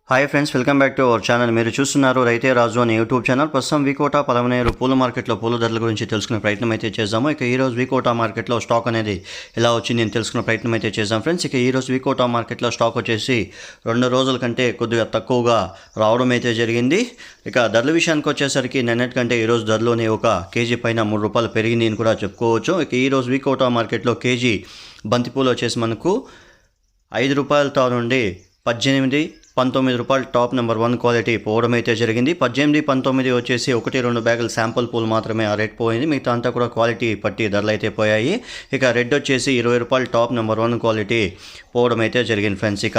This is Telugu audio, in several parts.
Hi friends, welcome back to our channel. మీరు చూస్తున్నారు రైతే రాజు అనే యూట్యూబ్ ఛానల్. ప్రస్తుతం వికోట పలమనేరు పూల మార్కెట్లో పూల ధరల గురించి తెలుసుకునే ప్రయత్నం అయితే చేద్దాము. ఇక ఈరోజు వికోట మార్కెట్లో స్టాక్ అనేది ఎలా వచ్చింది అని తెలుసుకునే ప్రయత్నం అయితే చేద్దాం ఫ్రెండ్స్. ఇక ఈరోజు వికోట మార్కెట్లో స్టాక్ వచ్చేసి 2 రోజుల కంటే కొద్దిగా తక్కువగా రావడం అయితే జరిగింది. ఇక ధరల విషయానికి వచ్చేసరికి నిన్నటి కంటే ఈరోజు ధరలోనే ఒక కేజీ పైన ₹3 పెరిగింది అని కూడా చెప్పుకోవచ్చు. ఇక ఈరోజు వికోట మార్కెట్లో కేజీ బంతిపూలు వచ్చేసి మనకు ₹5 నుండి 18, ₹19 టాప్ నెంబర్ 1 క్వాలిటీ పోవడం అయితే జరిగింది. 18, 19 వచ్చేసి 1-2 బ్యాగులు శాంపుల్ పూలు మాత్రమే ఆ రేట్ పోయింది. మిగతా అంతా కూడా క్వాలిటీ పట్టి ధరలు అయితే పోయాయి. ఇక రెడ్ వచ్చేసి ₹20 టాప్ నెంబర్ 1 క్వాలిటీ పోవడం అయితే జరిగింది ఫ్రెండ్స్. ఇక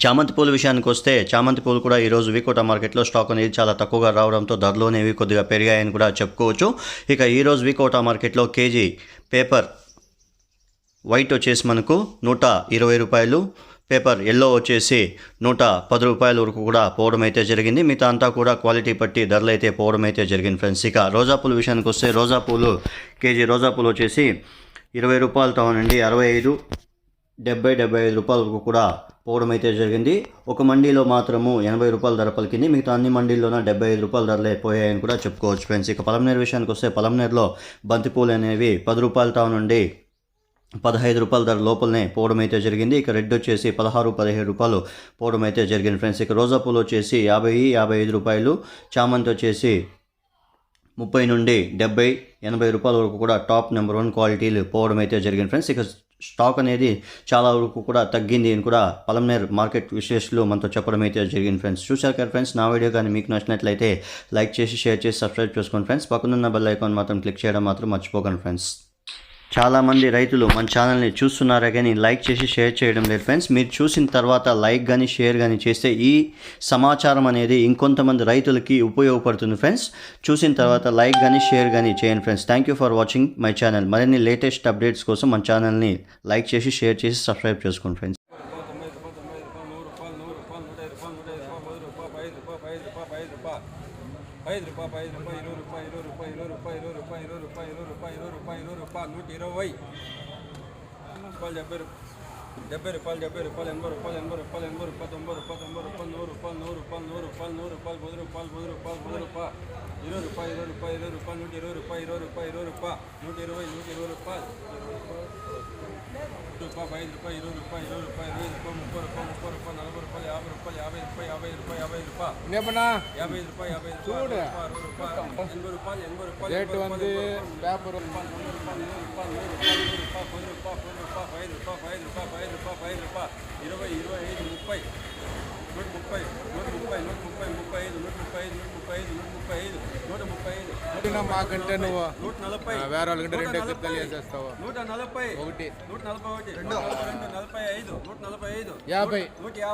చామంతి పూల విషయానికి వస్తే చామంతి పూలు కూడా ఈరోజు వికోట మార్కెట్లో స్టాక్ అనేది చాలా తక్కువగా రావడంతో ధరలు అనేవి కొద్దిగా పెరిగాయని కూడా చెప్పుకోవచ్చు. ఇక ఈరోజు వికోట మార్కెట్లో కేజీ పేపర్ వైట్ వచ్చేసి మనకు ₹120, పేపర్ ఎల్లో వచ్చేసి ₹110 వరకు కూడా పోవడం అయితే జరిగింది. మిగతా అంతా కూడా క్వాలిటీ పట్టి ధరలు అయితే పోవడం అయితే జరిగింది ఫ్రెండ్స్. ఇక రోజా పూల విషయానికి వస్తే రోజా పూలు కేజీ రోజా పూలు వచ్చేసి ₹20 నుండి 65, ₹70, ₹75 వరకు కూడా పోవడం అయితే జరిగింది. ఒక మండీలో మాత్రము ₹80 ధర పలికింది. మిగతా అన్ని మండీల్లోన ₹75 ధరలే పోయాయని కూడా చెప్పుకోవచ్చు ఫ్రెండ్స్. ఇక పలమనేరు విషయానికి వస్తే పలమనేరులో బంతిపూలు అనేవి ₹10 నుండి ₹15 ధర లోపలనే పోవడం అయితే జరిగింది. ఇక రెడ్ వచ్చేసి ₹16, ₹17 పోవడం అయితే జరిగింది ఫ్రెండ్స్. ఇక రోజా పూలు వచ్చేసి ₹50, ₹55, చామంతి వచ్చేసి ₹30 నుండి ₹70, ₹80 వరకు కూడా టాప్ నెంబర్ 1 క్వాలిటీలు పోవడం అయితే జరిగింది ఫ్రెండ్స్. ఇక స్టాక్ అనేది చాలా వరకు కూడా తగ్గింది అని కూడా పలమనేరు మార్కెట్ విశ్లేషకులు మనతో చెప్పడం అయితే జరిగింది ఫ్రెండ్స్. చూశారు కదా ఫ్రెండ్స్, నా వీడియో కానీ మీకు నచ్చినట్లయితే లైక్ చేసి షేర్ చేసి సబ్స్క్రైబ్ చేసుకోండి ఫ్రెండ్స్. పక్కనున్న బెల్ ఐకాన్ మాత్రం క్లిక్ చేయడం మాత్రం మర్చిపోకండి ఫ్రెండ్స్. చాలామంది రైతులు మన ఛానల్ని చూస్తున్నారా కానీ లైక్ చేసి షేర్ చేయడం లేదు ఫ్రెండ్స్. మీరు చూసిన తర్వాత లైక్ కానీ షేర్ కానీ చేస్తే ఈ సమాచారం అనేది ఇంకొంతమంది రైతులకి ఉపయోగపడుతుంది ఫ్రెండ్స్. చూసిన తర్వాత లైక్ కానీ షేర్ కానీ చేయండి friends. Thank you for watching my channel. మరిన్ని లేటెస్ట్ అప్డేట్స్ కోసం మన ఛానల్ని లైక్ చేసి షేర్ చేసి సబ్స్క్రైబ్ చేసుకోండి ఫ్రెండ్స్. చూడు రేటు ఉంది పేపర్ మాకంటే నువ్వు వేరే వాళ్ళకంటే 2 ఎక్కువ తెలియజేస్తావు. 140, 145, 145, 150, 150,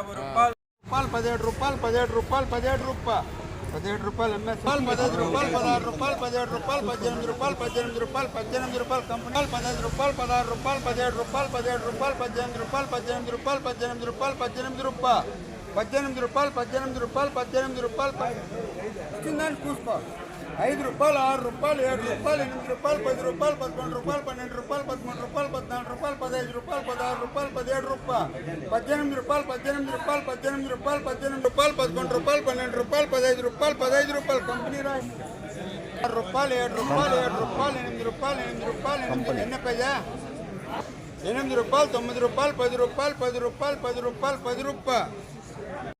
150, 150 రూపాయలు. ₹17, ₹17, ₹17, ₹17 ఎంఎస్, ₹15, ₹16, ₹17, ₹18, ₹18, కంపెనీ ₹15, ₹16, ₹17, ₹17, ₹18, వచ్చిందని చూసుకో. ₹5, ₹6, ₹7, ₹8, ₹10, ₹11, ₹12, ₹13, ₹14, ₹15, ₹16, ₹17, ₹18, ₹12, కంపెనీ రాయి ₹7, ₹8, ఎన్ని పైజా ₹8, ₹9, ₹10, ₹10, ₹10, ₹10.